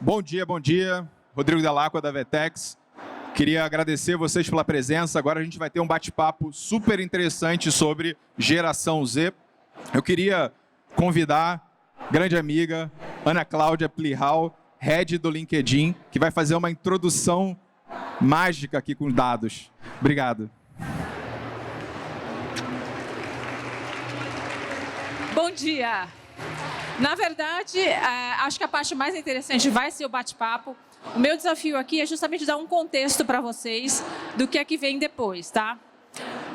Bom dia, bom dia. Rodrigo Dell'Acqua, da Vetex. Queria agradecer vocês pela presença. Agora a gente vai ter um bate-papo super interessante sobre geração Z. Eu queria convidar a grande amiga Ana Cláudia Plihal, head do LinkedIn, que vai fazer uma introdução mágica aqui com dados. Obrigado. Bom dia. Na verdade, acho que a parte mais interessante vai ser o bate-papo. O meu desafio aqui é justamente dar um contexto para vocês do que é que vem depois, tá?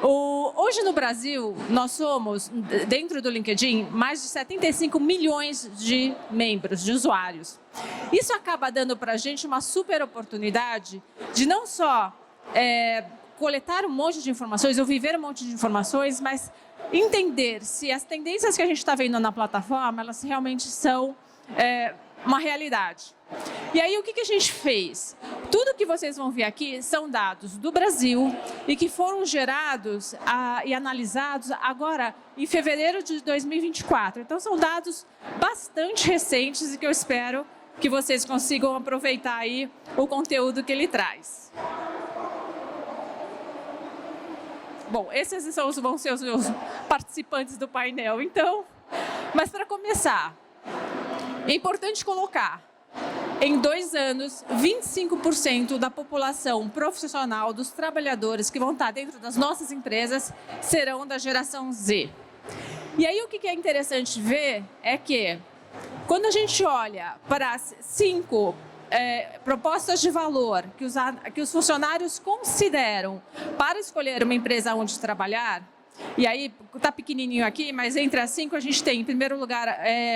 Hoje no Brasil, nós somos, dentro do LinkedIn, mais de 75 milhões de membros, de usuários. Isso acaba dando para a gente uma super oportunidade de não só coletar um monte de informações, ou viver um monte de informações, mas entender se as tendências que a gente está vendo na plataforma, elas realmente são uma realidade. E aí, o que a gente fez? Tudo que vocês vão ver aqui são dados do Brasil e que foram gerados e analisados agora em fevereiro de 2024. Então, são dados bastante recentes e que eu espero que vocês consigam aproveitar aí o conteúdo que ele traz. Bom, esses vão ser os meus participantes do painel, então. Mas, para começar, é importante colocar, em 2 anos, 25% da população profissional, dos trabalhadores que vão estar dentro das nossas empresas, serão da geração Z. E aí, o que é interessante ver é que, quando a gente olha para as 5 propostas de valor que os funcionários consideram para escolher uma empresa onde trabalhar, e aí está pequenininho aqui, mas entre as 5 a gente tem, em primeiro lugar,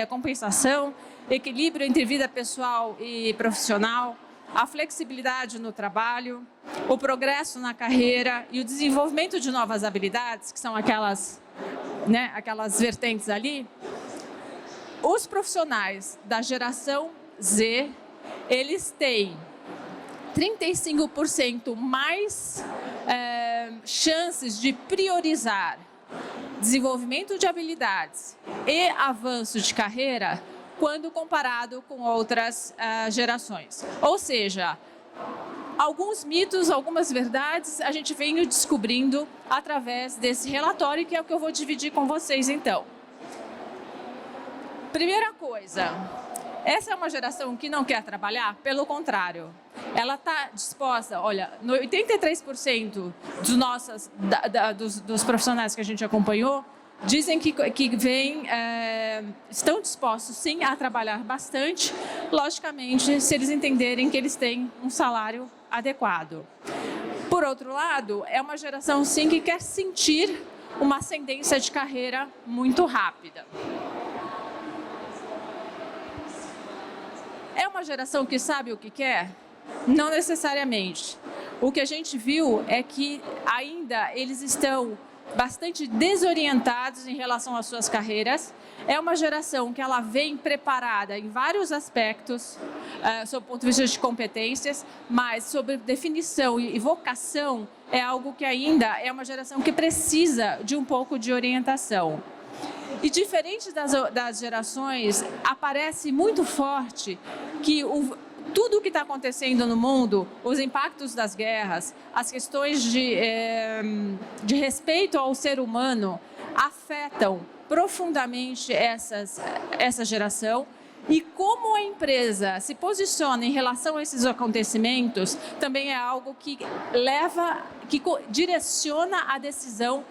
compensação, equilíbrio entre vida pessoal e profissional, a flexibilidade no trabalho, o progresso na carreira e o desenvolvimento de novas habilidades, que são aquelas vertentes ali. Os profissionais da geração Z, eles têm 35% mais chances de priorizar desenvolvimento de habilidades e avanço de carreira quando comparado com outras gerações. Ou seja, alguns mitos, algumas verdades a gente vem descobrindo através desse relatório, que é o que eu vou dividir com vocês então. Primeira coisa, essa é uma geração que não quer trabalhar? Pelo contrário, ela está disposta, olha, 83% dos profissionais que a gente acompanhou dizem que estão dispostos sim a trabalhar bastante, logicamente, se eles entenderem que eles têm um salário adequado. Por outro lado, é uma geração sim que quer sentir uma ascendência de carreira muito rápida. É uma geração que sabe o que quer? Não necessariamente. O que a gente viu é que ainda eles estão bastante desorientados em relação às suas carreiras. É uma geração que ela vem preparada em vários aspectos, sob o ponto de vista de competências, mas sobre definição e vocação é algo que ainda é uma geração que precisa de um pouco de orientação. E diferente das gerações, aparece muito forte que tudo o que está acontecendo no mundo, os impactos das guerras, as questões de respeito ao ser humano, afetam profundamente essa geração. E como a empresa se posiciona em relação a esses acontecimentos, também é algo que direciona a decisão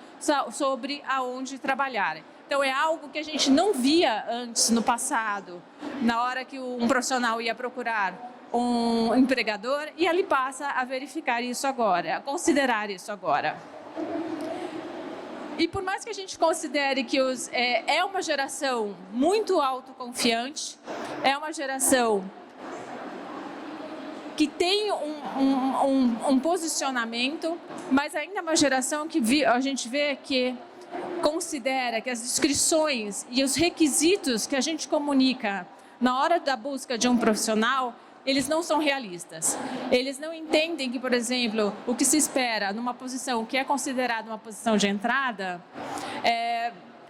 sobre aonde trabalhar. Então, é algo que a gente não via antes, no passado, na hora que um profissional ia procurar um empregador, e ele passa a verificar isso agora, a considerar isso agora. E por mais que a gente considere que é uma geração muito autoconfiante, é uma geração que tem um posicionamento, mas ainda é uma geração que a gente vê que considera que as descrições e os requisitos que a gente comunica na hora da busca de um profissional, eles não são realistas. Eles não entendem que, por exemplo, o que se espera numa posição que é considerada uma posição de entrada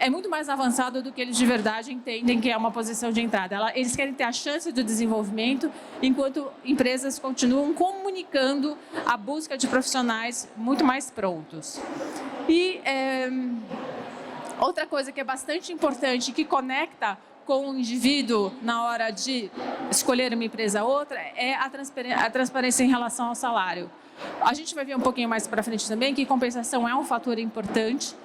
é muito mais avançado do que eles de verdade entendem que é uma posição de entrada. Eles querem ter a chance do desenvolvimento, enquanto empresas continuam comunicando a busca de profissionais muito mais prontos. E outra coisa que é bastante importante, que conecta com o indivíduo na hora de escolher uma empresa ou outra, é a transparência em relação ao salário. A gente vai ver um pouquinho mais para frente também que compensação é um fator importante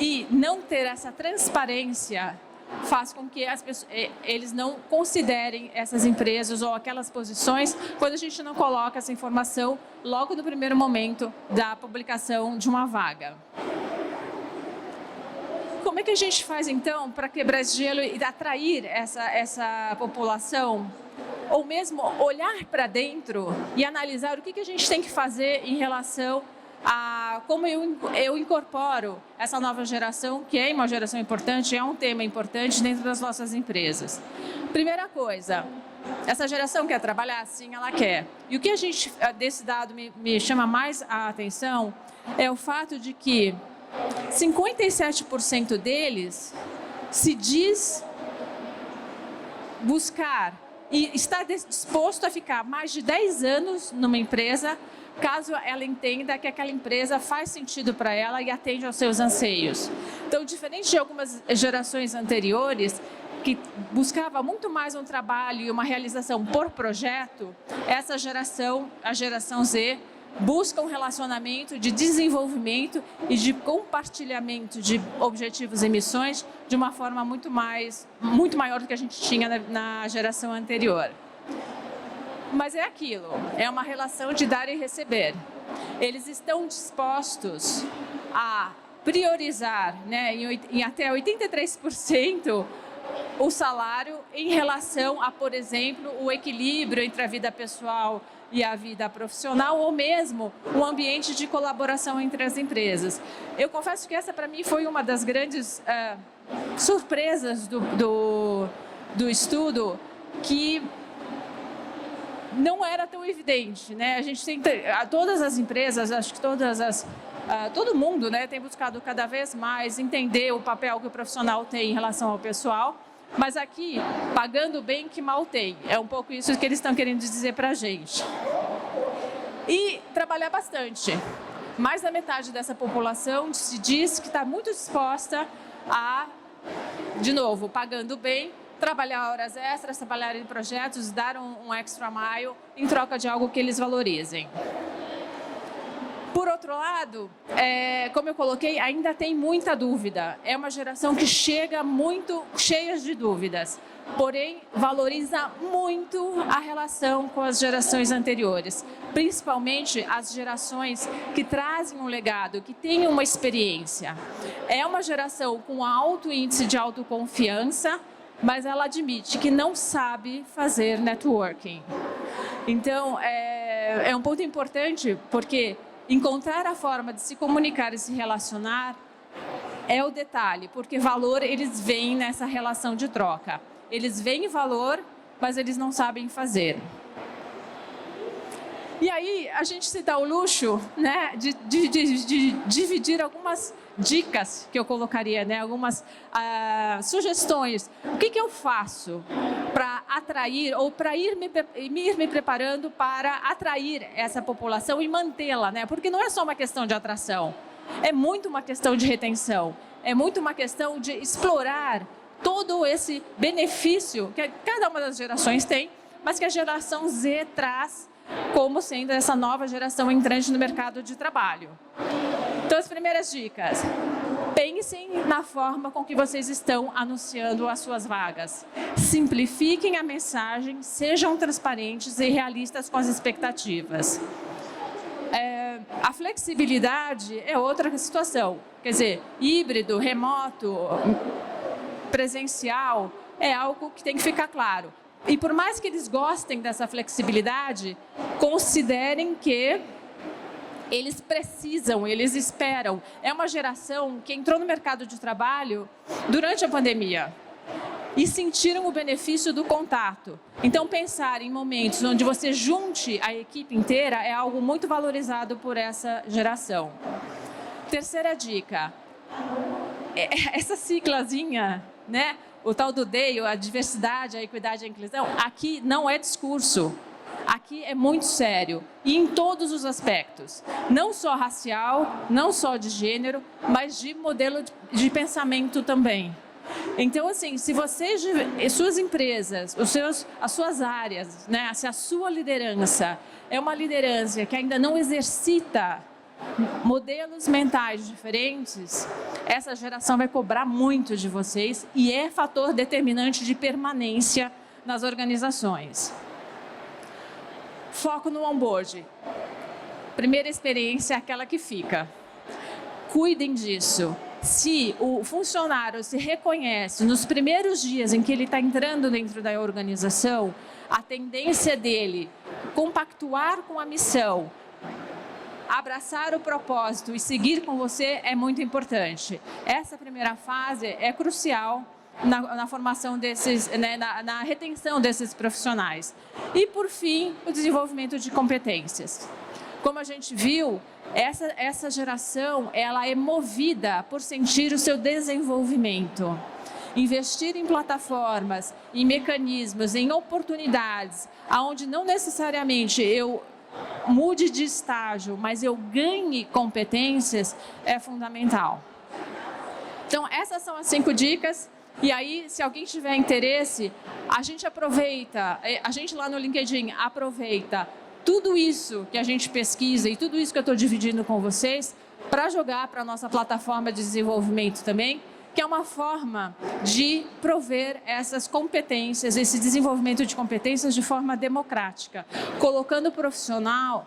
e não ter essa transparência faz com que eles não considerem essas empresas ou aquelas posições quando a gente não coloca essa informação logo no primeiro momento da publicação de uma vaga. Como é que a gente faz, então, para quebrar esse gelo e atrair essa população? Ou mesmo olhar para dentro e analisar o que a gente tem que fazer em relação a como eu incorporo essa nova geração, que é uma geração importante, é um tema importante dentro das nossas empresas. Primeira coisa, essa geração quer trabalhar? Sim, ela quer. E o que desse dado me chama mais a atenção é o fato de que 57% deles se diz buscar e está disposto a ficar mais de 10 anos numa empresa, caso ela entenda que aquela empresa faz sentido para ela e atende aos seus anseios. Então, diferente de algumas gerações anteriores, que buscava muito mais um trabalho e uma realização por projeto, essa geração, a geração Z, busca um relacionamento de desenvolvimento e de compartilhamento de objetivos e missões de uma forma muito maior do que a gente tinha na geração anterior. Mas é aquilo, é uma relação de dar e receber. Eles estão dispostos a priorizar, né, em até 83%, o salário em relação a, por exemplo, o equilíbrio entre a vida pessoal e a vida profissional, ou mesmo um ambiente de colaboração entre as empresas. Eu confesso que essa, para mim, foi uma das grandes surpresas do estudo, que não era tão evidente, né? A gente tem todas as empresas, acho que todo mundo, né, tem buscado cada vez mais entender o papel que o profissional tem em relação ao pessoal, mas aqui, pagando bem que mal tem. É um pouco isso que eles estão querendo dizer para a gente. E trabalhar bastante. Mais da metade dessa população se diz que está muito disposta a, de novo, pagando bem, trabalhar horas extras, trabalhar em projetos, dar um extra mile em troca de algo que eles valorizem. Por outro lado, como eu coloquei, ainda tem muita dúvida. É uma geração que chega muito cheia de dúvidas, porém valoriza muito a relação com as gerações anteriores, principalmente as gerações que trazem um legado, que têm uma experiência. É uma geração com alto índice de autoconfiança, mas ela admite que não sabe fazer networking. Então, é um ponto importante, porque encontrar a forma de se comunicar e se relacionar é o detalhe, porque valor eles veem nessa relação de troca. Eles veem valor, mas eles não sabem fazer. E aí, a gente se dá o luxo, né, de dividir algumas dicas que eu colocaria, né, algumas sugestões. O que eu faço para atrair ou para ir me preparando para atrair essa população e mantê-la, né? Porque não é só uma questão de atração, é muito uma questão de retenção, é muito uma questão de explorar todo esse benefício que cada uma das gerações tem, mas que a geração Z traz como sendo essa nova geração entrante no mercado de trabalho. Então, as primeiras dicas: pensem na forma com que vocês estão anunciando as suas vagas. Simplifiquem a mensagem, sejam transparentes e realistas com as expectativas. A flexibilidade é outra situação. Quer dizer, híbrido, remoto, presencial, é algo que tem que ficar claro. E por mais que eles gostem dessa flexibilidade, considerem que eles precisam, eles esperam. É uma geração que entrou no mercado de trabalho durante a pandemia e sentiram o benefício do contato. Então, pensar em momentos onde você junte a equipe inteira é algo muito valorizado por essa geração. Terceira dica: essa siglazinha, né? O tal do DEI, a diversidade, a equidade e a inclusão, aqui não é discurso. Aqui é muito sério, e em todos os aspectos, não só racial, não só de gênero, mas de modelo de pensamento também. Então, assim, se vocês, suas empresas, as suas áreas, né, se a sua liderança é uma liderança que ainda não exercita modelos mentais diferentes, essa geração vai cobrar muito de vocês e é fator determinante de permanência nas organizações. Foco no onboard. Primeira experiência é aquela que fica. Cuidem disso. Se o funcionário se reconhece nos primeiros dias em que ele está entrando dentro da organização, a tendência dele compactuar com a missão, abraçar o propósito e seguir com você é muito importante. Essa primeira fase é crucial na formação desses, né, na retenção desses profissionais. E, por fim, o desenvolvimento de competências. Como a gente viu, essa geração ela é movida por sentir o seu desenvolvimento. Investir em plataformas, em mecanismos, em oportunidades, onde não necessariamente eu mude de estágio, mas eu ganhe competências, é fundamental. Então, essas são as 5 dicas. E aí, se alguém tiver interesse, a gente aproveita, a gente lá no LinkedIn aproveita tudo isso que a gente pesquisa e tudo isso que eu estou dividindo com vocês para jogar para a nossa plataforma de desenvolvimento também, que é uma forma de prover essas competências, esse desenvolvimento de competências de forma democrática, colocando o profissional,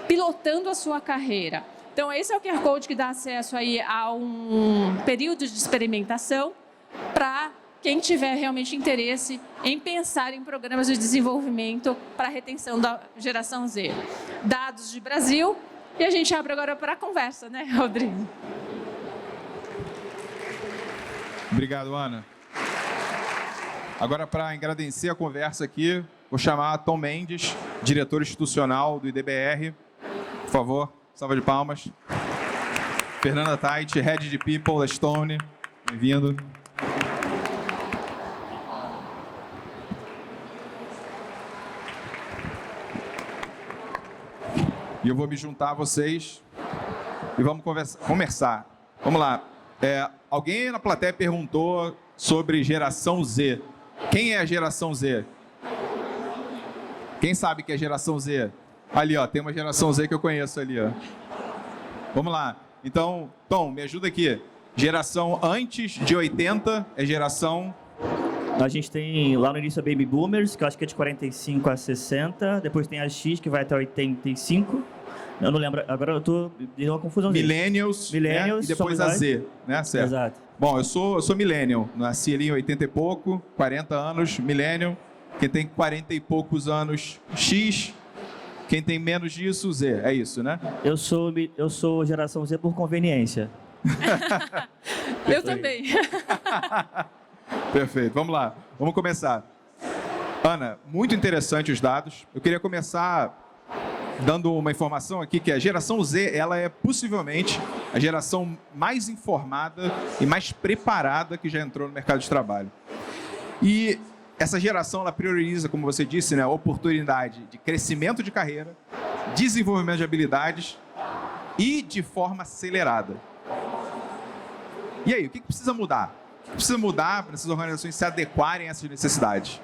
pilotando a sua carreira. Então, esse é o QR Code que dá acesso aí a um período de experimentação para quem tiver realmente interesse em pensar em programas de desenvolvimento para a retenção da geração Z. Dados de Brasil, e a gente abre agora para a conversa, né, Rodrigo? Obrigado, Ana. Agora, para agradecer a conversa aqui, vou chamar Tom Mendes, diretor institucional do IDBR. Por favor, salva de palmas. Fernanda Tait, Head de People da Stone. Bem-vindo. E eu vou me juntar a vocês e vamos conversar. Vamos lá. Alguém na plateia perguntou sobre geração Z. Quem é a geração Z? Quem sabe que é geração Z? Ali, ó, tem uma geração Z que eu conheço ali, ó. Vamos lá. Então, Tom, me ajuda aqui. Geração antes de 80 é geração... A gente tem lá no início a Baby Boomers, que eu acho que é de 45 a 60. Depois tem a X, que vai até 85. Eu não lembro, agora eu tô dando uma confusão. Millennials, né? E depois a Z, né? Certo. Exato. Bom, eu sou millennial, nasci ali em 80 e pouco, 40 anos, millennial. Quem tem 40 e poucos anos, X. Quem tem menos disso, Z. É isso, né? Eu sou geração Z por conveniência. Eu também. Perfeito, vamos lá, vamos começar. Ana, muito interessante os dados. Eu queria começar dando uma informação aqui, que a geração Z, ela é possivelmente a geração mais informada e mais preparada que já entrou no mercado de trabalho. E essa geração, ela prioriza, como você disse, né, a oportunidade de crescimento de carreira, desenvolvimento de habilidades e de forma acelerada. E aí, o que precisa mudar? O que precisa mudar para essas organizações se adequarem a essas necessidades?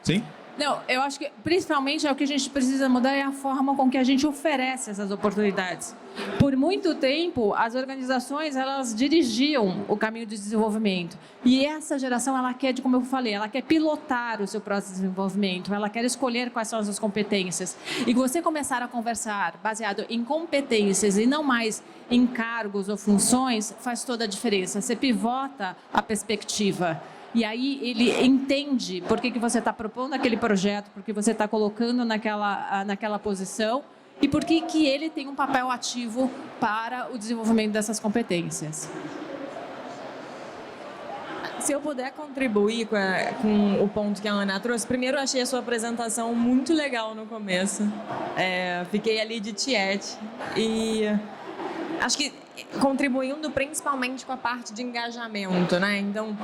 Sim? Não, eu acho que principalmente o que a gente precisa mudar é a forma com que a gente oferece essas oportunidades. Por muito tempo, as organizações, elas dirigiam o caminho de desenvolvimento. E essa geração, ela quer, como eu falei, ela quer pilotar o seu próprio desenvolvimento, ela quer escolher quais são as suas competências. E você começar a conversar baseado em competências e não mais em cargos ou funções, faz toda a diferença. Você pivota a perspectiva. E aí ele entende por que você está propondo aquele projeto, por que você está colocando naquela posição e por que ele tem um papel ativo para o desenvolvimento dessas competências. Se eu puder contribuir com o ponto que a Ana trouxe, primeiro eu achei a sua apresentação muito legal no começo. Fiquei ali de tiete e acho que contribuindo principalmente com a parte de engajamento, né? Então,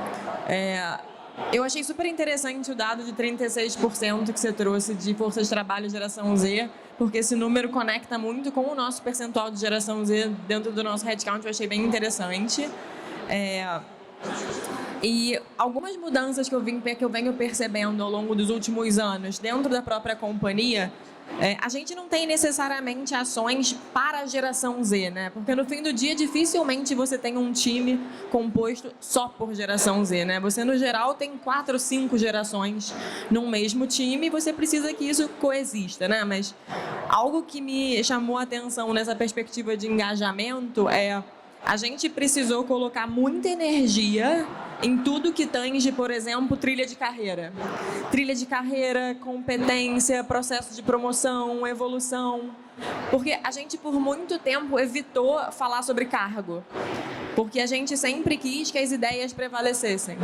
eu achei super interessante o dado de 36% que você trouxe de força de trabalho geração Z, porque esse número conecta muito com o nosso percentual de geração Z dentro do nosso headcount, eu achei bem interessante. E algumas mudanças que eu venho percebendo ao longo dos últimos anos dentro da própria companhia, a gente não tem necessariamente ações para a geração Z, né? Porque no fim do dia, dificilmente você tem um time composto só por geração Z, né? Você, no geral, tem 4 ou 5 gerações num mesmo time e você precisa que isso coexista, né? Mas algo que me chamou a atenção nessa perspectiva de engajamento a gente precisou colocar muita energia em tudo que tange, por exemplo, trilha de carreira. Trilha de carreira, competência, processo de promoção, evolução. Porque a gente, por muito tempo, evitou falar sobre cargo. Porque a gente sempre quis que as ideias prevalecessem.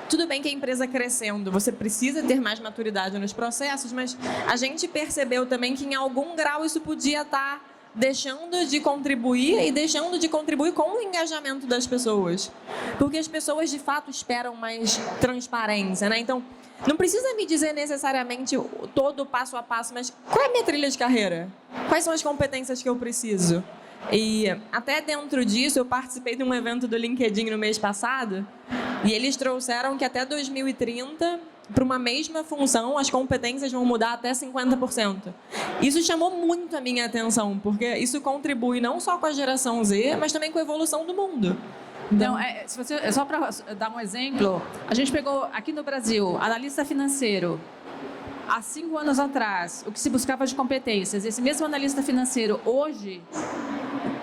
Tudo bem que a empresa crescendo, você precisa ter mais maturidade nos processos, mas a gente percebeu também que, em algum grau, isso podia estar deixando de contribuir e deixando de contribuir com o engajamento das pessoas. Porque as pessoas, de fato, esperam mais transparência, né? Então, não precisa me dizer necessariamente todo o passo a passo, mas qual é a minha trilha de carreira? Quais são as competências que eu preciso? E até dentro disso, eu participei de um evento do LinkedIn no mês passado, e eles trouxeram que até 2030... para uma mesma função, as competências vão mudar até 50%. Isso chamou muito a minha atenção, porque isso contribui não só com a geração Z, mas também com a evolução do mundo. Então, só para dar um exemplo, a gente pegou aqui no Brasil, analista financeiro, há 5 anos atrás, o que se buscava de competências. Esse mesmo analista financeiro, hoje,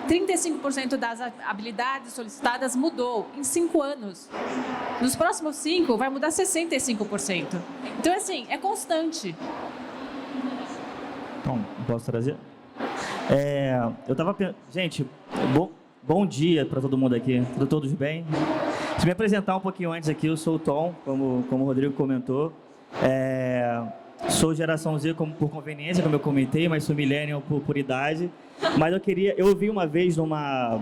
35% das habilidades solicitadas mudou em 5 anos. Nos próximos 5, vai mudar 65%. Então, assim, é constante. Bom, posso trazer? Eu estava pensando... Gente, bom dia para todo mundo aqui. Todos bem? Deixa eu me apresentar um pouquinho antes aqui. Eu sou o Tom, como o Rodrigo comentou. Sou geração Z por conveniência, como eu comentei, mas sou millennial por idade. Mas eu ouvi uma vez numa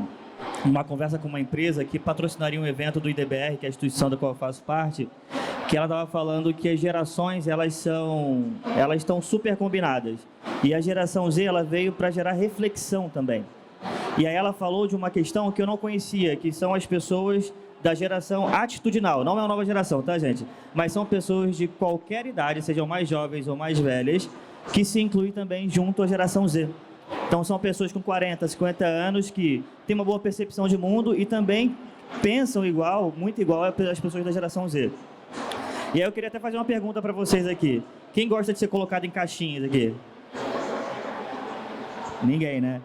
conversa com uma empresa que patrocinaria um evento do IDBR, que é a instituição da qual eu faço parte, que ela estava falando que as gerações elas estão super combinadas. E a geração Z ela veio para gerar reflexão também. E aí ela falou de uma questão que eu não conhecia, que são as pessoas da geração atitudinal. Não é uma nova geração, tá, gente? Mas são pessoas de qualquer idade, sejam mais jovens ou mais velhas, que se incluem também junto à geração Z. Então, são pessoas com 40, 50 anos que têm uma boa percepção de mundo e também pensam muito igual às pessoas da geração Z. E aí eu queria até fazer uma pergunta para vocês aqui. Quem gosta de ser colocado em caixinhas aqui? Ninguém, né?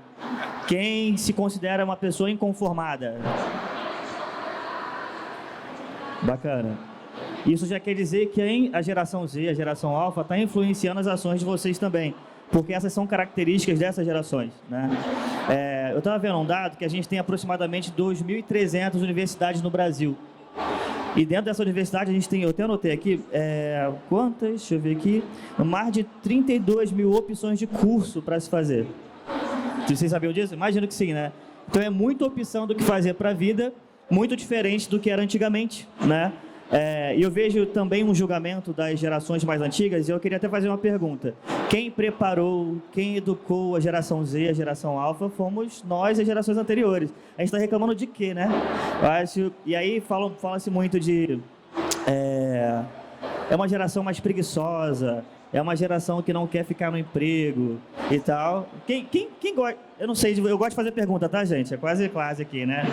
Quem se considera uma pessoa inconformada? Bacana. Isso já quer dizer que a geração Z, a geração alfa, está influenciando as ações de vocês também, porque essas são características dessas gerações, né? Eu estava vendo um dado que a gente tem aproximadamente 2.300 universidades no Brasil. E dentro dessa universidade a gente tem, eu até anotei aqui, quantas? Deixa eu ver aqui, mais de 32 mil opções de curso para se fazer. Vocês sabiam disso? Imagino que sim, né? Então é muita opção do que fazer para a vida, muito diferente do que era antigamente, né? E eu vejo também um julgamento das gerações mais antigas, e eu queria até fazer uma pergunta. Quem preparou, quem educou a geração Z, a geração alfa, fomos nós, as gerações anteriores. A gente está reclamando de quê, né? Eu acho, e aí fala-se muito de... É uma geração mais preguiçosa, é uma geração que não quer ficar no emprego e tal. Quem gosta... Eu não sei, eu gosto de fazer pergunta, tá, gente? É quase aqui, né?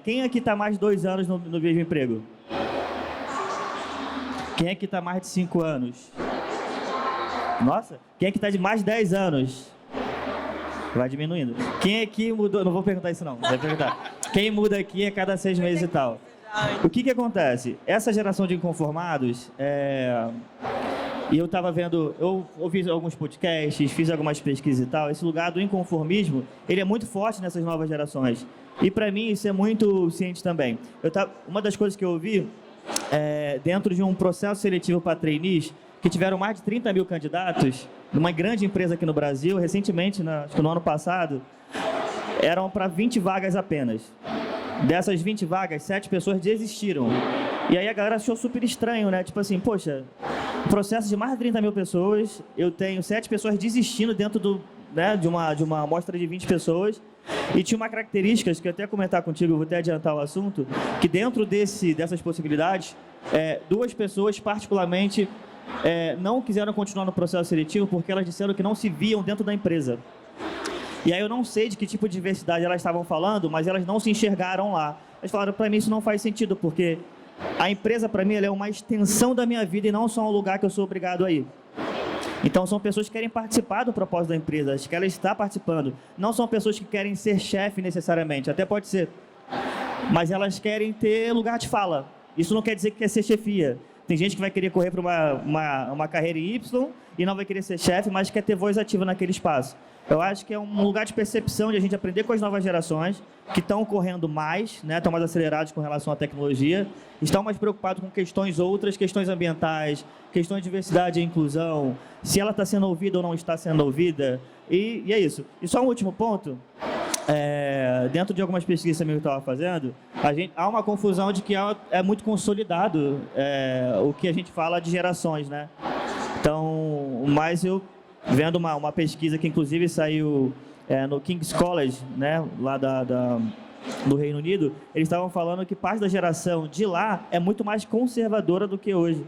Quem aqui está mais de 2 anos no mesmo emprego? Quem é que está mais de 5 anos? Nossa, quem é que está de mais de 10 anos? Vai diminuindo. Quem aqui mudou? Não vou perguntar isso não, vou perguntar. Quem muda aqui a cada 6 meses e tal? O que acontece? Essa geração de inconformados, e eu estava vendo, eu ouvi alguns podcasts, fiz algumas pesquisas e tal, esse lugar do inconformismo, ele é muito forte nessas novas gerações. E para mim isso é muito ciente também. Uma das coisas que eu ouvi, dentro de um processo seletivo para trainees, que tiveram mais de 30 mil candidatos, numa grande empresa aqui no Brasil, recentemente, acho que no ano passado, eram para 20 vagas apenas. Dessas 20 vagas, 7 pessoas desistiram. E aí a galera achou super estranho, né? Tipo assim, poxa, processo de mais de 30 mil pessoas, eu tenho 7 pessoas desistindo dentro de uma amostra de 20 pessoas. E tinha uma característica que eu até comentar contigo, vou até adiantar o assunto, que dentro dessas possibilidades, 2 pessoas particularmente não quiseram continuar no processo seletivo porque elas disseram que não se viam dentro da empresa. E aí eu não sei de que tipo de diversidade elas estavam falando, mas elas não se enxergaram lá. Elas falaram, para mim isso não faz sentido, porque a empresa para mim ela é uma extensão da minha vida e não só um lugar que eu sou obrigado a ir. Então, são pessoas que querem participar do propósito da empresa, que querem estar participando. Não são pessoas que querem ser chefe necessariamente, até pode ser. Mas elas querem ter lugar de fala. Isso não quer dizer que quer ser chefia. Tem gente que vai querer correr para uma carreira em Y e não vai querer ser chefe, mas quer ter voz ativa naquele espaço. Eu acho que é um lugar de percepção de a gente aprender com as novas gerações, que estão correndo mais, né, estão mais acelerados com relação à tecnologia, estão mais preocupados com questões outras, questões ambientais, questões de diversidade e inclusão, se ela está sendo ouvida ou não está sendo ouvida, e é isso. E só um último ponto, dentro de algumas pesquisas também que eu estava fazendo, há uma confusão de que é muito consolidado o que a gente fala de gerações, né? Então, mas eu vendo uma pesquisa que inclusive saiu no King's College, né, lá do Reino Unido, eles estavam falando que parte da geração de lá é muito mais conservadora do que hoje,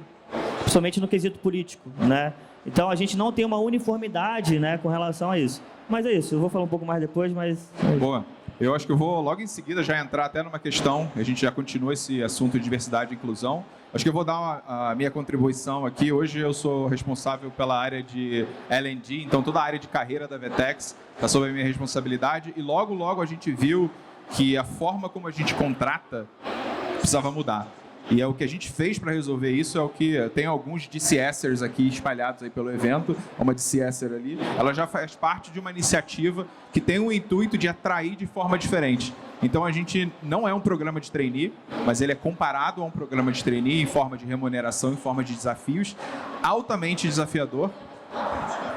principalmente no quesito político, né? Então a gente não tem uma uniformidade, né, com relação a isso. Mas é isso, eu vou falar um pouco mais depois, mas... Boa. Eu acho que eu vou logo em seguida já entrar até numa questão, a gente já continua esse assunto de diversidade e inclusão. Acho que eu vou dar a minha contribuição aqui. Hoje eu sou responsável pela área de L&D, então toda a área de carreira da VTEX está sob a minha responsabilidade. E logo a gente viu que a forma como a gente contrata precisava mudar. E é o que a gente fez para resolver isso, é o que tem alguns DCSers aqui espalhados aí pelo evento, uma DCSer ali, ela já faz parte de uma iniciativa que tem o intuito de atrair de forma diferente. Então a gente não é um programa de trainee, mas ele é comparado a um programa de trainee em forma de remuneração, em forma de desafios, altamente desafiador,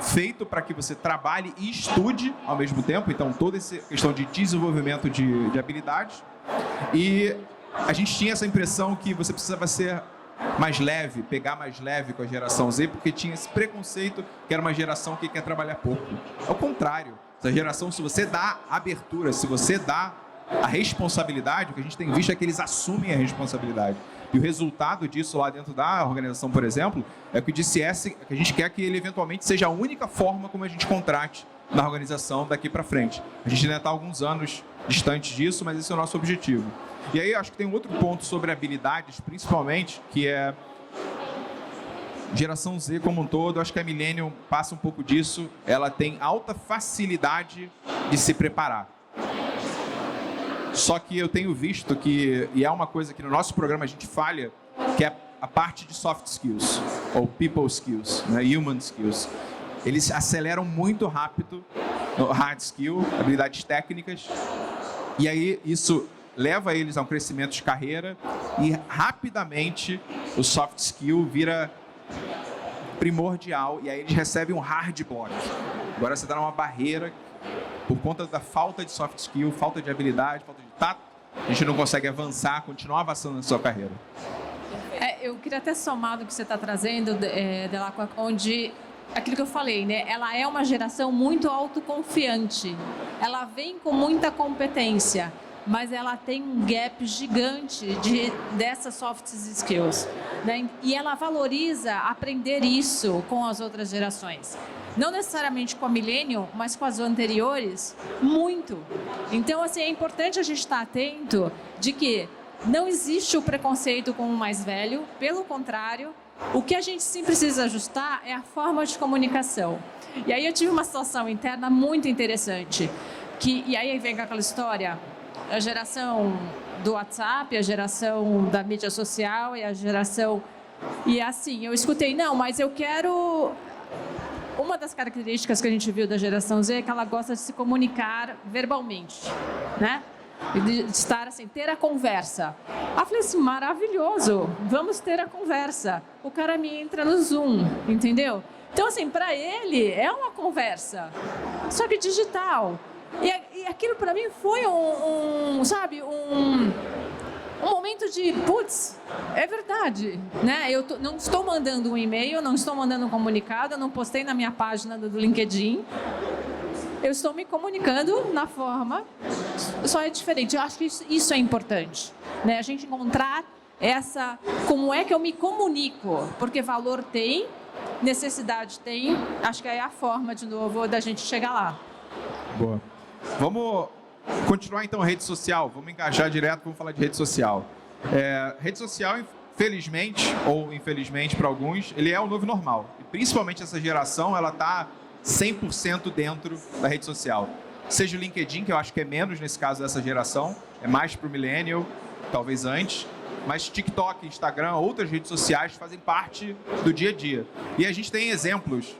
feito para que você trabalhe e estude ao mesmo tempo, então toda essa questão de desenvolvimento de habilidades. E a gente tinha essa impressão que você precisava ser mais leve, pegar mais leve com a geração Z, porque tinha esse preconceito que era uma geração que quer trabalhar pouco. Ao contrário, essa geração, se você dá abertura, se você dá a responsabilidade, o que a gente tem visto é que eles assumem a responsabilidade. E o resultado disso lá dentro da organização, por exemplo, é que o DCS, que a gente quer que ele eventualmente seja a única forma como a gente contrate na organização daqui para frente. A gente ainda está alguns anos distante disso, mas esse é o nosso objetivo. E aí acho que tem um outro ponto sobre habilidades, principalmente, que é geração Z como um todo. Acho que a Millennium passa um pouco disso. Ela tem alta facilidade de se preparar. Só que eu tenho visto que, e é uma coisa que no nosso programa a gente falha, que é a parte de soft skills, ou people skills, né, human skills. Eles aceleram muito rápido no hard skill, habilidades técnicas, e aí isso leva eles a um crescimento de carreira e rapidamente o soft skill vira primordial e aí eles recebem um hard block. Agora você está numa barreira por conta da falta de soft skill, falta de habilidade, falta de tato, a gente não consegue avançar, continuar avançando na sua carreira. Eu queria até somar do que você está trazendo, Delacqua, onde aquilo que eu falei, né? Ela é uma geração muito autoconfiante, ela vem com muita competência, mas ela tem um gap gigante dessas soft skills, né? E ela valoriza aprender isso com as outras gerações. Não necessariamente com a Millennium, mas com as anteriores, muito. Então, assim, é importante a gente estar atento de que não existe o preconceito com o mais velho, pelo contrário, o que a gente sim precisa ajustar é a forma de comunicação. E aí eu tive uma situação interna muito interessante, e aí vem aquela história, a geração do WhatsApp, a geração da mídia social e a geração... E assim, eu escutei, não, mas eu quero... Uma das características que a gente viu da geração Z é que ela gosta de se comunicar verbalmente, né? De estar assim, ter a conversa. Eu falei assim, maravilhoso, vamos ter a conversa. O cara me entra no Zoom, entendeu? Então, assim, para ele é uma conversa, só que digital. E aquilo para mim foi sabe, um momento de, putz, é verdade, né? Não estou mandando um e-mail, não estou mandando um comunicado, eu não postei na minha página do LinkedIn. Eu estou me comunicando na forma, só é diferente. Eu acho que isso é importante, né? A gente encontrar como é que eu me comunico, porque valor tem, necessidade tem, acho que é a forma, de novo, da gente chegar lá. Boa. Vamos continuar, então, a rede social. Vamos encaixar direto, vamos falar de rede social. Rede social, felizmente, ou infelizmente para alguns, ele é o novo normal. E principalmente essa geração, ela está 100% dentro da rede social. Seja o LinkedIn, que eu acho que é menos nesse caso dessa geração, é mais para o millennial, talvez antes, mas TikTok, Instagram, outras redes sociais fazem parte do dia a dia. E a gente tem exemplos,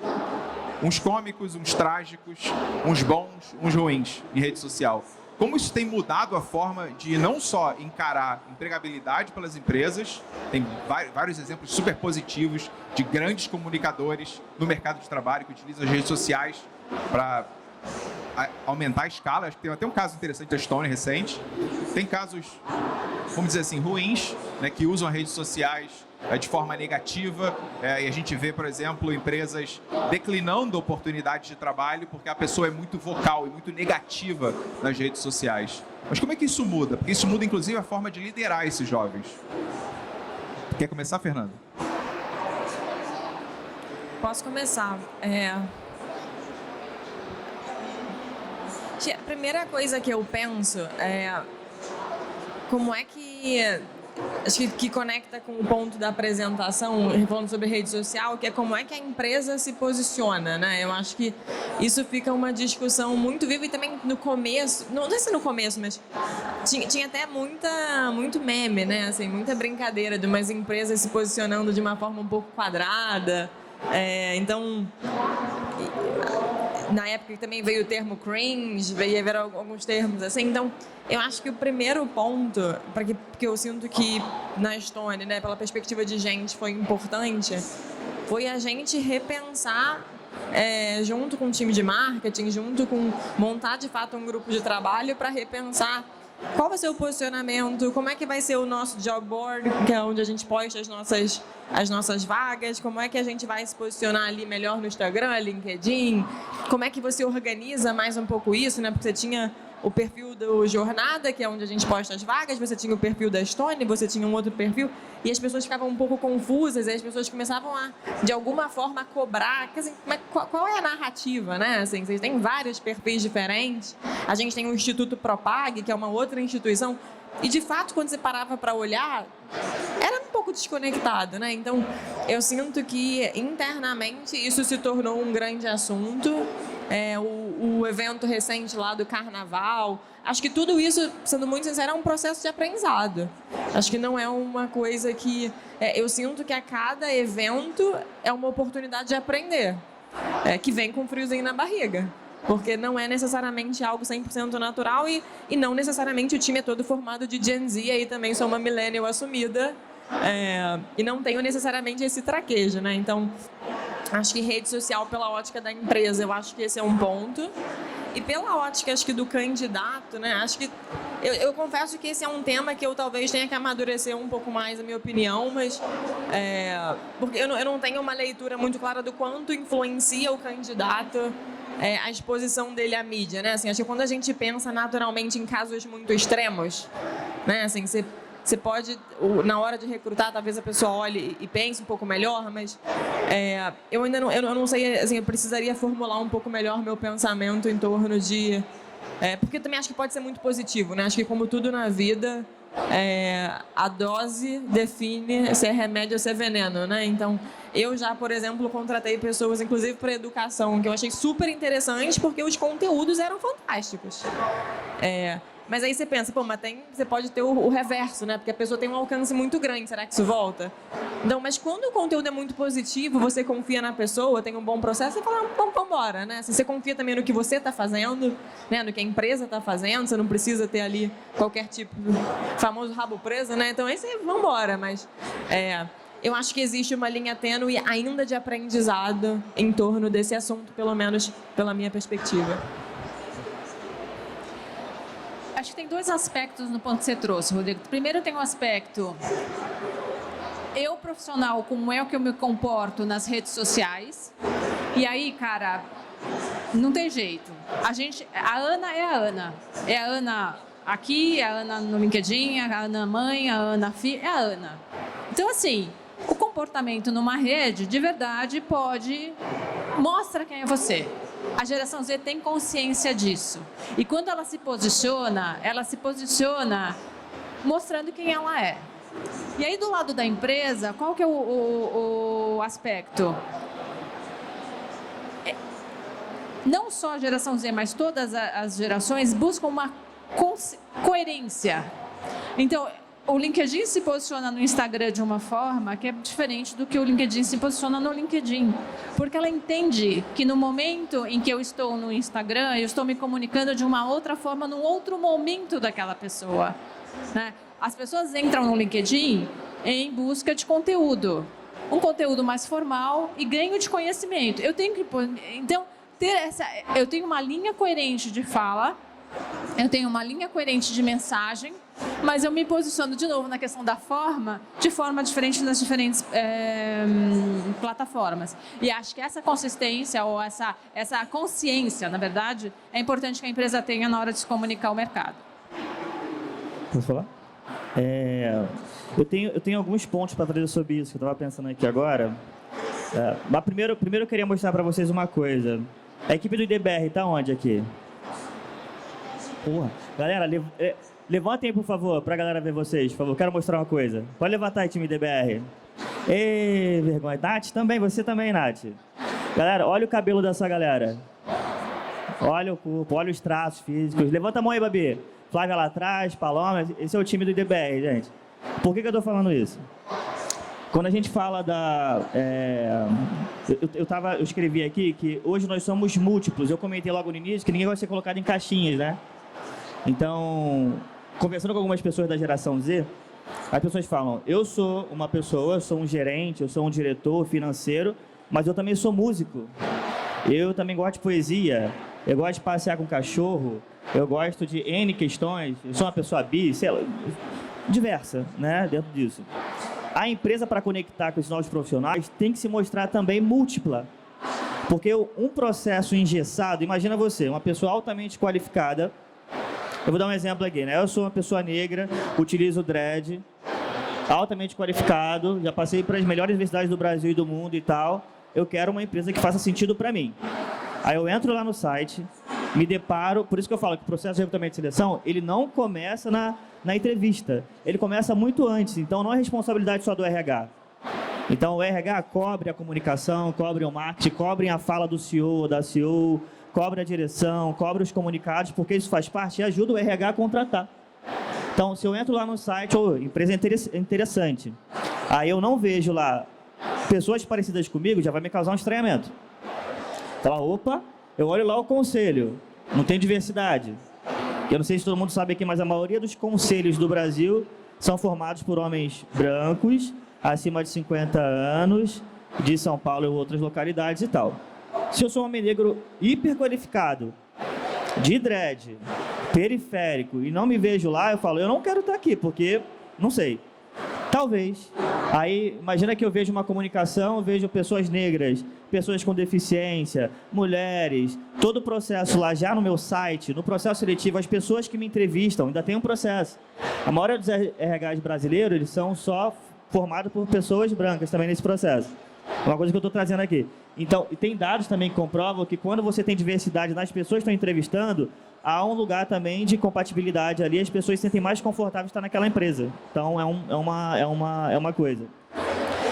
uns cômicos, uns trágicos, uns bons, uns ruins em rede social. Como isso tem mudado a forma de não só encarar empregabilidade pelas empresas, tem vários exemplos super positivos de grandes comunicadores no mercado de trabalho que utilizam as redes sociais para aumentar a escala. Acho que tem até um caso interessante da Stone recente. Tem casos, vamos dizer assim, ruins, né, que usam as redes sociais de forma negativa, e a gente vê, por exemplo, empresas declinando oportunidades de trabalho porque a pessoa é muito vocal e muito negativa nas redes sociais. Mas como é que isso muda? Porque isso muda, inclusive, a forma de liderar esses jovens. Quer começar, Fernanda? Posso começar. A primeira coisa que eu penso é como é que... Acho que conecta com o ponto da apresentação, falando sobre rede social, que é como é que a empresa se posiciona, né? Eu acho que isso fica uma discussão muito viva e também no começo, não sei se no começo, mas tinha até muito meme, né? Assim, muita brincadeira de umas empresas se posicionando de uma forma um pouco quadrada. Então, na época também veio o termo cringe, veio alguns termos assim. Então, eu acho que o primeiro ponto, porque eu sinto que na Stone, né, pela perspectiva de gente, foi importante, foi a gente repensar, junto com o time de marketing, junto com montar de fato um grupo de trabalho para repensar qual vai ser o posicionamento, como é que vai ser o nosso job board, que é onde a gente posta as nossas vagas, como é que a gente vai se posicionar ali melhor no Instagram, LinkedIn, como é que você organiza mais um pouco isso, né? Porque você tinha o perfil do Jornada, que é onde a gente posta as vagas, você tinha o perfil da Stone, você tinha um outro perfil, e as pessoas ficavam um pouco confusas, e as pessoas começavam a, de alguma forma, cobrar, assim, qual é a narrativa, né? Assim, vocês têm vários perfis diferentes, a gente tem o Instituto Propag, que é uma outra instituição, e de fato, quando você parava para olhar, era um pouco desconectado, né? Então, eu sinto que internamente isso se tornou um grande assunto. O evento recente lá do Carnaval, acho que tudo isso, sendo muito sincero, é um processo de aprendizado. Acho que não é uma coisa que... eu sinto que a cada evento é uma oportunidade de aprender, que vem com um friozinho na barriga. Porque não é necessariamente algo 100% natural e não necessariamente o time é todo formado de Gen Z, aí também sou uma millennial assumida, e não tenho necessariamente esse traquejo, né? Então, acho que rede social pela ótica da empresa, eu acho que esse é um ponto. E pela ótica, acho que do candidato, né? Acho que eu confesso que esse é um tema que eu talvez tenha que amadurecer um pouco mais, a minha opinião, mas porque eu não tenho uma leitura muito clara do quanto influencia o candidato a exposição dele à mídia, né? Assim, acho que quando a gente pensa naturalmente em casos muito extremos, né? Assim, você pode, na hora de recrutar, talvez a pessoa olhe e pense um pouco melhor, mas eu ainda não sei, assim, eu precisaria formular um pouco melhor meu pensamento em torno de... porque eu também acho que pode ser muito positivo, né? Acho que como tudo na vida, a dose define se é remédio ou se é veneno, né? Então, eu já, por exemplo, contratei pessoas, inclusive para educação, que eu achei super interessante, porque os conteúdos eram fantásticos. Mas aí você pensa, pô, mas você pode ter o reverso, né? Porque a pessoa tem um alcance muito grande, será que isso volta? Então, mas quando o conteúdo é muito positivo, você confia na pessoa, tem um bom processo, você fala, vamos embora, né? Você confia também no que você está fazendo, né? No que a empresa está fazendo, você não precisa ter ali qualquer tipo de famoso rabo preso, né? Então, aí você, vamos embora, mas... eu acho que existe uma linha tênue ainda de aprendizado em torno desse assunto, pelo menos pela minha perspectiva. acho que tem dois aspectos no ponto que você trouxe, Rodrigo. Primeiro tem o aspecto eu profissional, como é que eu me comporto nas redes sociais. E aí, cara, não tem jeito. A Ana é a Ana. É a Ana aqui, é a Ana no LinkedIn, a Ana mãe, a Ana filha, é a Ana. Então, assim, o comportamento numa rede, de verdade, mostra quem é você. A geração Z tem consciência disso. E quando ela se posiciona mostrando quem ela é. E aí, do lado da empresa, qual que é o aspecto? Não só a geração Z, mas todas as gerações buscam uma coerência. Então, o LinkedIn se posiciona no Instagram de uma forma que é diferente do que o LinkedIn se posiciona no LinkedIn. Porque ela entende que no momento em que eu estou no Instagram, eu estou me comunicando de uma outra forma, num outro momento daquela pessoa, né? As pessoas entram no LinkedIn em busca de conteúdo. Um conteúdo mais formal e ganho de conhecimento. Eu tenho uma linha coerente de fala, eu tenho uma linha coerente de mensagem, mas eu me posiciono de novo na questão da forma, de forma diferente nas diferentes plataformas. E acho que essa consistência ou essa consciência, na verdade, é importante que a empresa tenha na hora de se comunicar ao mercado. Posso falar? Eu tenho alguns pontos para trazer sobre isso, que eu estava pensando aqui agora. Mas primeiro eu queria mostrar para vocês uma coisa. A equipe do IDBR está onde aqui? Porra. Galera, levantem, por favor, para a galera ver vocês. Por favor, quero mostrar uma coisa. Pode levantar aí, time IDBR. Ei, vergonha. Nath, também, você também, Nath. Galera, olha o cabelo dessa galera. Olha o corpo, olha os traços físicos. Levanta a mão aí, Babi. Flávia lá atrás, Paloma. Esse é o time do IDBR, gente. Por que eu estou falando isso? Quando a gente fala da... Eu escrevi aqui que hoje nós somos múltiplos. Eu comentei logo no início que ninguém vai ser colocado em caixinhas, né? Então, conversando com algumas pessoas da geração Z, as pessoas falam, eu sou uma pessoa, eu sou um gerente, eu sou um diretor financeiro, mas eu também sou músico. Eu também gosto de poesia, eu gosto de passear com cachorro, eu gosto de N questões, eu sou uma pessoa bi, sei lá, diversa, né, dentro disso. A empresa, para conectar com esses novos profissionais, tem que se mostrar também múltipla. Porque um processo engessado, imagina você, uma pessoa altamente qualificada, eu vou dar um exemplo aqui, né? Eu sou uma pessoa negra, utilizo dread, altamente qualificado, já passei para as melhores universidades do Brasil e do mundo e tal. Eu quero uma empresa que faça sentido para mim. Aí eu entro lá no site, me deparo, por isso que eu falo que o processo de recrutamento e seleção, ele não começa na entrevista, ele começa muito antes, então não é responsabilidade só do RH. Então o RH cobre a comunicação, cobre o marketing, cobre a fala do CEO, da CEO, cobre a direção, cobre os comunicados, porque isso faz parte e ajuda o RH a contratar. Então, se eu entro lá no site, empresa interessante, aí eu não vejo lá pessoas parecidas comigo, já vai me causar um estranhamento. Então, opa, eu olho lá o conselho, não tem diversidade. Eu não sei se todo mundo sabe aqui, mas a maioria dos conselhos do Brasil são formados por homens brancos, acima de 50 anos, de São Paulo e outras localidades e tal. Se eu sou um homem negro hiperqualificado, de dread, periférico, e não me vejo lá, eu falo, eu não quero estar aqui, porque não sei. Talvez. Aí, imagina que eu vejo uma comunicação, vejo pessoas negras, pessoas com deficiência, mulheres, todo o processo lá já no meu site, no processo seletivo, as pessoas que me entrevistam, ainda tem um processo. A maioria dos RHs brasileiros, eles são só formados por pessoas brancas também nesse processo. Uma coisa que eu estou trazendo aqui. Então, e tem dados também que comprovam que quando você tem diversidade nas pessoas que estão entrevistando, há um lugar também de compatibilidade ali, as pessoas se sentem mais confortáveis de estar naquela empresa. Então, é uma coisa.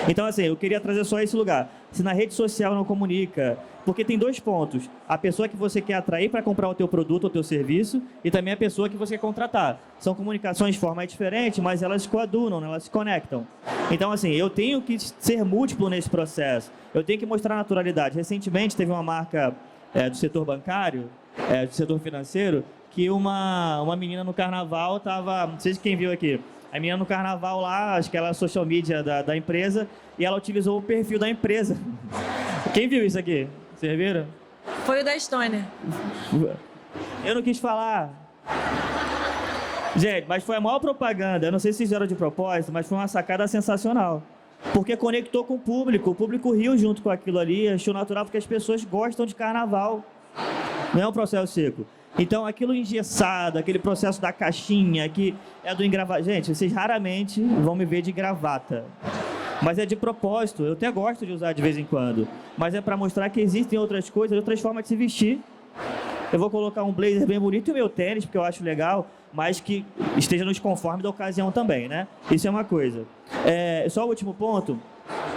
Então, assim, eu queria trazer só esse lugar. Se na rede social não comunica, porque tem dois pontos. A pessoa que você quer atrair para comprar o teu produto ou o teu serviço e também a pessoa que você quer contratar. São comunicações de forma diferente, mas elas se coadunam, elas se conectam. Então, assim, eu tenho que ser múltiplo nesse processo. Eu tenho que mostrar naturalidade. Recentemente, teve uma marca do setor bancário, do setor financeiro, que uma menina no carnaval estava... Não sei se quem viu aqui. A menina no carnaval lá, acho que ela é social media da empresa, e ela utilizou o perfil da empresa. Quem viu isso aqui? Vocês viram? Foi o da Estônia. Eu não quis falar. Gente, mas foi a maior propaganda. Eu não sei se fizeram de propósito, mas foi uma sacada sensacional. Porque conectou com o público riu junto com aquilo ali, achou natural, porque as pessoas gostam de carnaval. Não é um processo seco. Então, aquilo engessado, aquele processo da caixinha, que é do engravata. Gente, vocês raramente vão me ver de gravata. Mas é de propósito, eu até gosto de usar de vez em quando. Mas é para mostrar que existem outras coisas, outras formas de se vestir. Eu vou colocar um blazer bem bonito e o meu tênis, porque eu acho legal, mas que esteja nos conformes da ocasião também, né? Isso é uma coisa. Só o último ponto.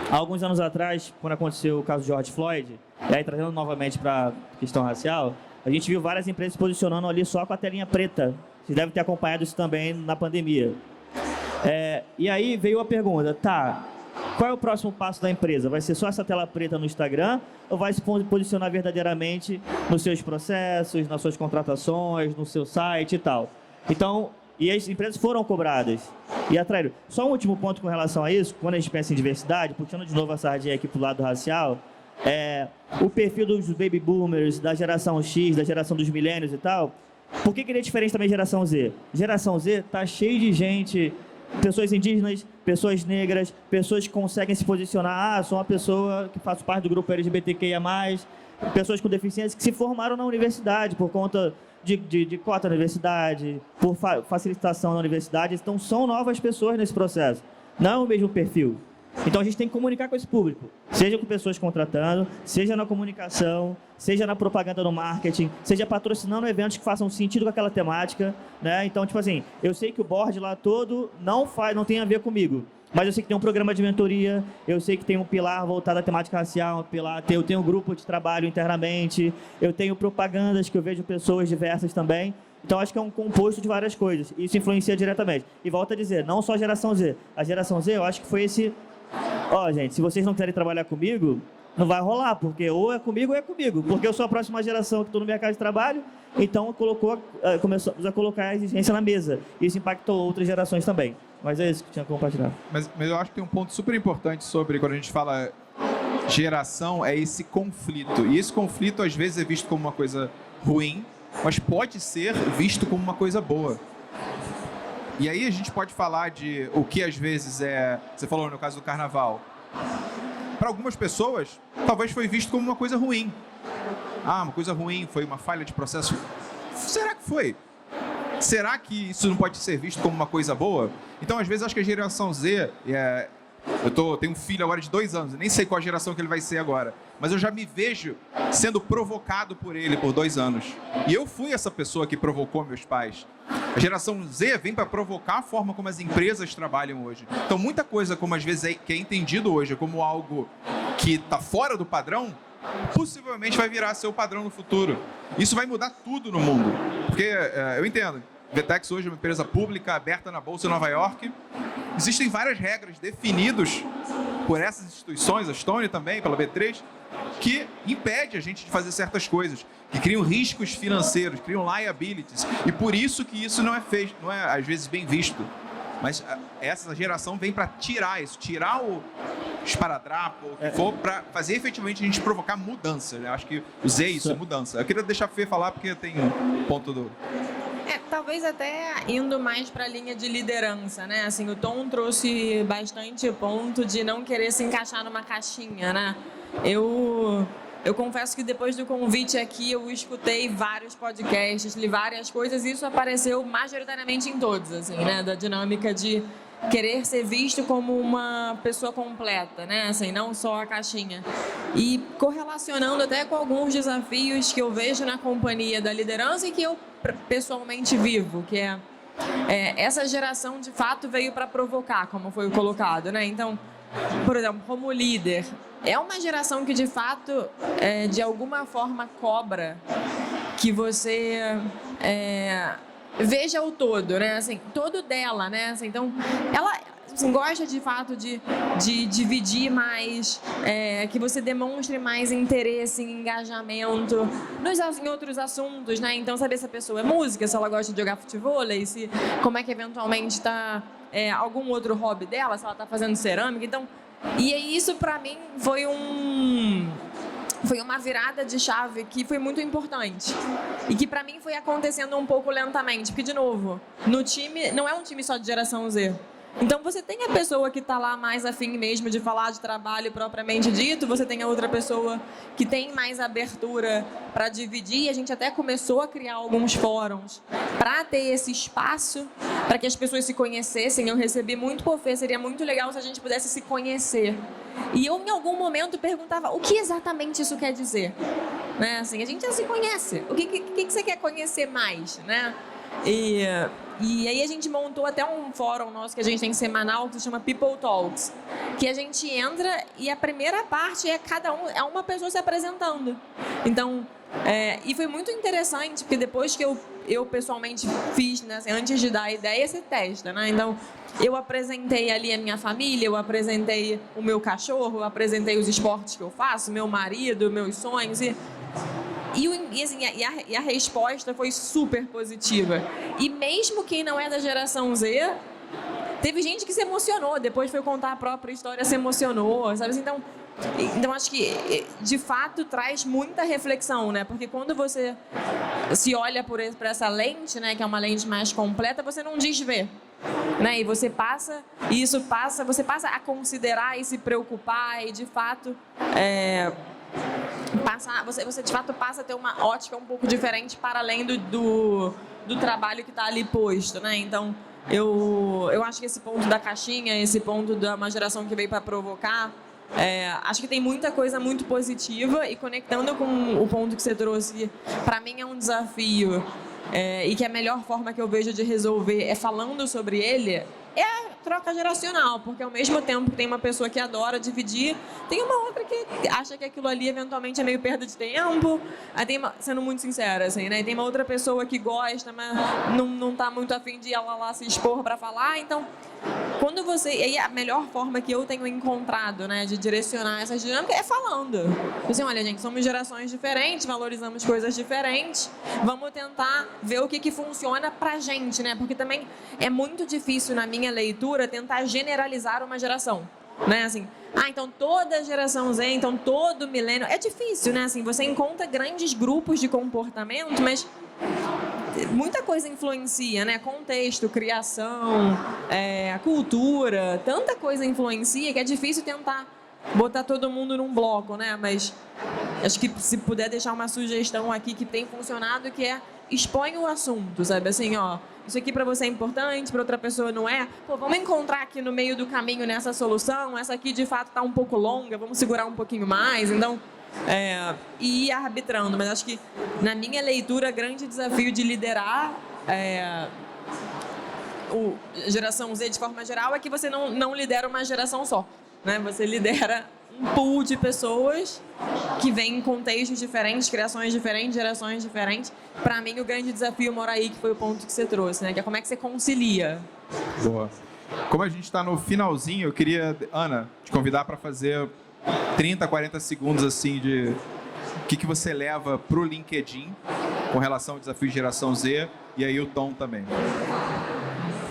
Há alguns anos atrás, quando aconteceu o caso de George Floyd, e aí trazendo novamente para a questão racial, a gente viu várias empresas se posicionando ali só com a telinha preta. Vocês devem ter acompanhado isso também na pandemia. E aí veio a pergunta, tá, qual é o próximo passo da empresa? Vai ser só essa tela preta no Instagram ou vai se posicionar verdadeiramente nos seus processos, nas suas contratações, no seu site e tal? Então, e as empresas foram cobradas e atraíram. Só um último ponto com relação a isso, quando a gente pensa em diversidade, puxando de novo a sardinha aqui para o lado racial, o perfil dos baby boomers, da geração X, da geração dos milênios e tal, por que ele é diferente também da geração Z? Geração Z tá cheio de gente, pessoas indígenas, pessoas negras, pessoas que conseguem se posicionar, sou uma pessoa que faço parte do grupo LGBTQIA+, pessoas com deficiência que se formaram na universidade por conta de cota na universidade, por facilitação na universidade, então são novas pessoas nesse processo, não é o mesmo perfil. Então a gente tem que comunicar com esse público, seja com pessoas contratando, seja na comunicação, seja na propaganda no marketing, seja patrocinando eventos que façam sentido com aquela temática, né? Então, tipo assim, eu sei que o board lá todo não tem a ver comigo, mas eu sei que tem um programa de mentoria, eu sei que tem um pilar voltado à temática racial, eu tenho um grupo de trabalho internamente, eu tenho propagandas que eu vejo pessoas diversas também. Então, acho que é um composto de várias coisas. Isso influencia diretamente. E volto a dizer, não só a geração Z. A geração Z, eu acho que foi esse... gente, se vocês não querem trabalhar comigo, não vai rolar, porque ou é comigo ou é comigo. Porque eu sou a próxima geração que estou no mercado de trabalho, então começamos a colocar a exigência na mesa. Isso impactou outras gerações também. Mas é isso que tinha que compartilhar. Mas eu acho que tem um ponto super importante sobre quando a gente fala geração, é esse conflito. E esse conflito, às vezes, é visto como uma coisa ruim, mas pode ser visto como uma coisa boa. E aí a gente pode falar de o que às vezes você falou no caso do carnaval. Para algumas pessoas, talvez foi visto como uma coisa ruim. Uma coisa ruim, foi uma falha de processo. Será que foi? Será que isso não pode ser visto como uma coisa boa? Então, às vezes, acho que a geração Z... tenho um filho agora de 2 anos, nem sei qual geração que ele vai ser agora, mas eu já me vejo sendo provocado por ele por 2 anos. E eu fui essa pessoa que provocou meus pais. A geração Z vem para provocar a forma como as empresas trabalham hoje. Então, muita coisa, como às vezes que é entendido hoje como algo que está fora do padrão, possivelmente vai virar seu padrão no futuro. Isso vai mudar tudo no mundo. Porque, eu entendo, VTEX hoje é uma empresa pública, aberta na Bolsa em Nova York. Existem várias regras definidas por essas instituições, a Stone também, pela B3, que impede a gente de fazer certas coisas, que criam riscos financeiros, criam liabilities, e por isso que isso não é às vezes bem visto. Mas essa geração vem para tirar isso, tirar o esparadrapo, o que for, para fazer efetivamente a gente provocar mudança. Né? Acho que usei isso, mudança. Eu queria deixar a Fê falar, porque tem um ponto do... Talvez até indo mais para a linha de liderança, né? Assim, o Tom trouxe bastante ponto de não querer se encaixar numa caixinha, né? Eu confesso que depois do convite aqui eu escutei vários podcasts, li várias coisas e isso apareceu majoritariamente em todos, assim, né? Da dinâmica de querer ser visto como uma pessoa completa, né? Assim, não só a caixinha. E correlacionando até com alguns desafios que eu vejo na companhia da liderança e que eu pessoalmente vivo, que essa geração de fato veio para provocar, como foi colocado, né? Então, por exemplo, como líder, é uma geração que de fato, de alguma forma cobra que você veja o todo, né? Assim, todo dela, né? Assim, então, ela assim, gosta de fato de dividir mais, que você demonstre mais interesse, engajamento em outros assuntos, né? Então, saber se a pessoa é música, se ela gosta de jogar futebol, como é que eventualmente está algum outro hobby dela, se ela está fazendo cerâmica. Então, e isso para mim foi foi uma virada de chave que foi muito importante. E que para mim foi acontecendo um pouco lentamente. Porque, de novo, no time, não é um time só de geração Z. Então, você tem a pessoa que está lá mais afim mesmo de falar de trabalho propriamente dito, você tem a outra pessoa que tem mais abertura para dividir, e a gente até começou a criar alguns fóruns para ter esse espaço, para que as pessoas se conhecessem. Eu recebi muito, pô, Fê, seria muito legal se a gente pudesse se conhecer. E eu, em algum momento, perguntava, o que exatamente isso quer dizer? Né? Assim, a gente já se conhece, o que você quer conhecer mais, né? E aí a gente montou até um fórum nosso que a gente tem semanal, que se chama People Talks, que a gente entra e a primeira parte é é uma pessoa se apresentando. Então, e foi muito interessante, porque depois que eu pessoalmente fiz, né, assim, antes de dar a ideia, você testa, né? Então, eu apresentei ali a minha família, eu apresentei o meu cachorro, eu apresentei os esportes que eu faço, meu marido, meus sonhos e a resposta foi super positiva. E mesmo quem não é da geração Z, teve gente que se emocionou. Depois foi contar a própria história, se emocionou, sabe? Então acho que, de fato, traz muita reflexão, né? Porque quando você se olha por essa lente, né, que é uma lente mais completa, você não desvê, né? E você passa a considerar e se preocupar e, de fato, você de fato passa a ter uma ótica um pouco diferente para além do trabalho que está ali posto, né? Então, eu acho que esse ponto da caixinha, esse ponto de uma geração que veio para provocar, acho que tem muita coisa muito positiva, e conectando com o ponto que você trouxe, para mim é um desafio, e que a melhor forma que eu vejo de resolver é falando sobre ele, é a troca geracional, porque ao mesmo tempo que tem uma pessoa que adora dividir, tem uma outra que acha que aquilo ali eventualmente é meio perda de tempo, aí sendo muito sincera, assim, né? Tem uma outra pessoa que gosta, mas não tá muito afim de ela lá se expor para falar. Então, quando e aí a melhor forma que eu tenho encontrado, né, de direcionar essas dinâmicas é falando. Assim, olha, gente, somos gerações diferentes, valorizamos coisas diferentes, vamos tentar ver o que funciona pra gente, né? Porque também é muito difícil, na minha leitura, tentar generalizar uma geração, né? Assim, então toda geração Z, então todo milênio, é difícil, né? Assim, você encontra grandes grupos de comportamento, mas muita coisa influencia, né? Contexto, criação, cultura, tanta coisa influencia que é difícil tentar botar todo mundo num bloco, né? Mas acho que se puder deixar uma sugestão aqui que tem funcionado, que é expõe o assunto, sabe? Assim, ó, isso aqui para você é importante, para outra pessoa não é. Pô, vamos encontrar aqui no meio do caminho nessa solução. Essa aqui de fato está um pouco longa, vamos segurar um pouquinho mais. Então, e ir arbitrando. Mas acho que, na minha leitura, grande desafio de liderar geração Z de forma geral é que você não lidera uma geração só, né? Você lidera um pool de pessoas que vêm em contextos diferentes, criações diferentes, gerações diferentes. Para mim, o grande desafio mora aí, que foi o ponto que você trouxe, né? Que é como é que você concilia. Boa. Como a gente está no finalzinho, eu queria, Ana, te convidar para fazer 30, 40 segundos assim de o que você leva para o LinkedIn com relação ao desafio de geração Z, e aí o Tom também.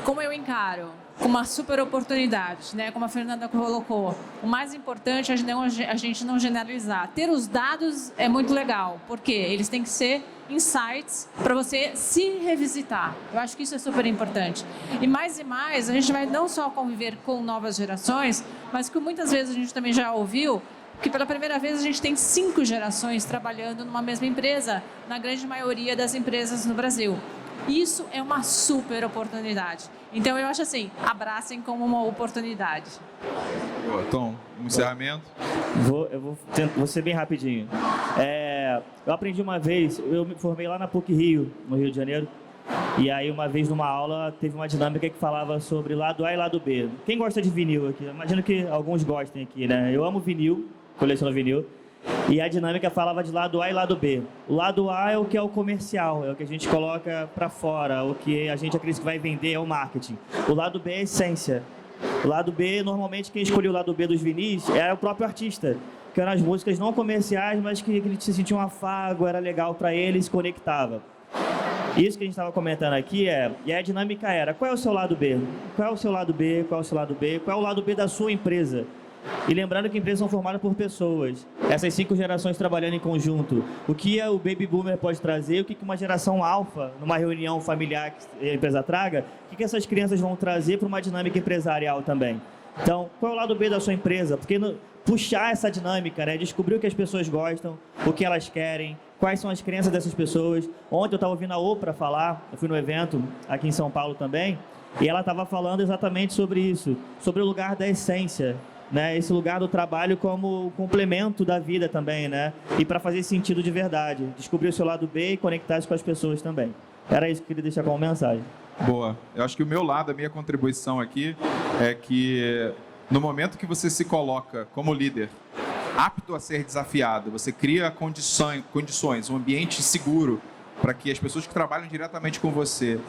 Como eu encaro? Com uma super oportunidade, né? Como a Fernanda colocou. O mais importante é a gente não generalizar. Ter os dados é muito legal, porque eles têm que ser insights para você se revisitar. Eu acho que isso é super importante. E mais, a gente vai não só conviver com novas gerações, mas que muitas vezes a gente também já ouviu que pela primeira vez a gente tem 5 gerações trabalhando numa mesma empresa, na grande maioria das empresas no Brasil. Isso é uma super oportunidade. Então, eu acho assim, abracem como uma oportunidade. Boa, Tom, um encerramento? Vou ser bem rapidinho. Eu aprendi uma vez, eu me formei lá na PUC-Rio, no Rio de Janeiro, e aí uma vez numa aula teve uma dinâmica que falava sobre lado A e lado B. Quem gosta de vinil aqui? Imagino que alguns gostem aqui, né? Eu amo vinil, coleciono vinil. E a dinâmica falava de lado A e lado B. O lado A é o que é o comercial, é o que a gente coloca para fora, o que a gente acredita que vai vender é o marketing. O lado B é a essência. O lado B, normalmente quem escolheu o lado B dos vinis era o próprio artista, que eram as músicas não comerciais, mas que ele se sentia um afago, era legal para ele e se conectava. Isso que a gente estava comentando aqui e a dinâmica era, qual é o seu lado B? Qual é o seu lado B? Qual é o seu lado B? Qual é o lado B da sua empresa? E lembrando que empresas são formadas por pessoas. Essas 5 gerações trabalhando em conjunto. O que o Baby Boomer pode trazer, o que uma geração alfa, numa reunião familiar que a empresa traga, o que essas crianças vão trazer para uma dinâmica empresarial também. Então, qual é o lado B da sua empresa? Porque puxar essa dinâmica, né? Descobrir o que as pessoas gostam, o que elas querem, quais são as crenças dessas pessoas. Ontem eu estava ouvindo a Oprah falar, eu fui no evento aqui em São Paulo também, e ela estava falando exatamente sobre isso, sobre o lugar da essência, né? Esse lugar do trabalho como complemento da vida também, né? E para fazer sentido de verdade, descobrir o seu lado B e conectar-se com as pessoas também. Era isso que eu queria deixar como mensagem. Boa. Eu acho que o meu lado, a minha contribuição aqui é que no momento que você se coloca como líder, apto a ser desafiado, você cria condições, um ambiente seguro para que as pessoas que trabalham diretamente com você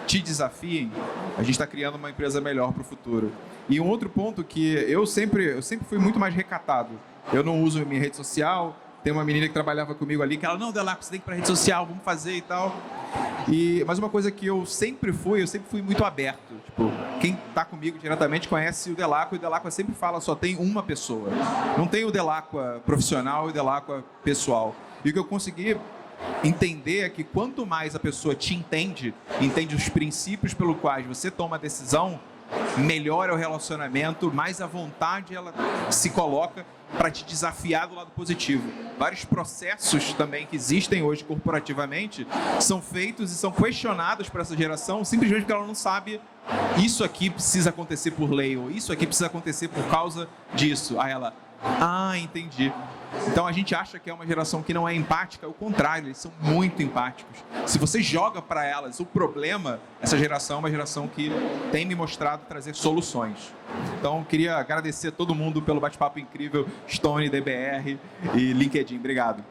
te desafiem, a gente está criando uma empresa melhor para o futuro. E um outro ponto que eu sempre fui muito mais recatado. Eu não uso minha rede social. Tem uma menina que trabalhava comigo ali que ela, não, Delaco, você tem que ir para a rede social, vamos fazer e tal. Mas uma coisa que eu sempre fui muito aberto. Tipo, quem está comigo diretamente conhece o Delaco, e o Delaco sempre fala, só tem uma pessoa. Não tem o Delaco profissional e o Delaco pessoal. E o que eu consegui entender é que quanto mais a pessoa te entende os princípios pelos quais você toma a decisão, melhor é o relacionamento, mais à vontade ela se coloca para te desafiar do lado positivo. Vários processos também que existem hoje corporativamente são feitos e são questionados por essa geração simplesmente porque ela não sabe isso aqui precisa acontecer por lei ou isso aqui precisa acontecer por causa disso. Aí ela, entendi. Então a gente acha que é uma geração que não é empática, ao contrário, eles são muito empáticos. Se você joga para elas o problema, essa geração é uma geração que tem me mostrado trazer soluções. Então queria agradecer a todo mundo pelo bate-papo incrível, Stone, DBR e LinkedIn. Obrigado.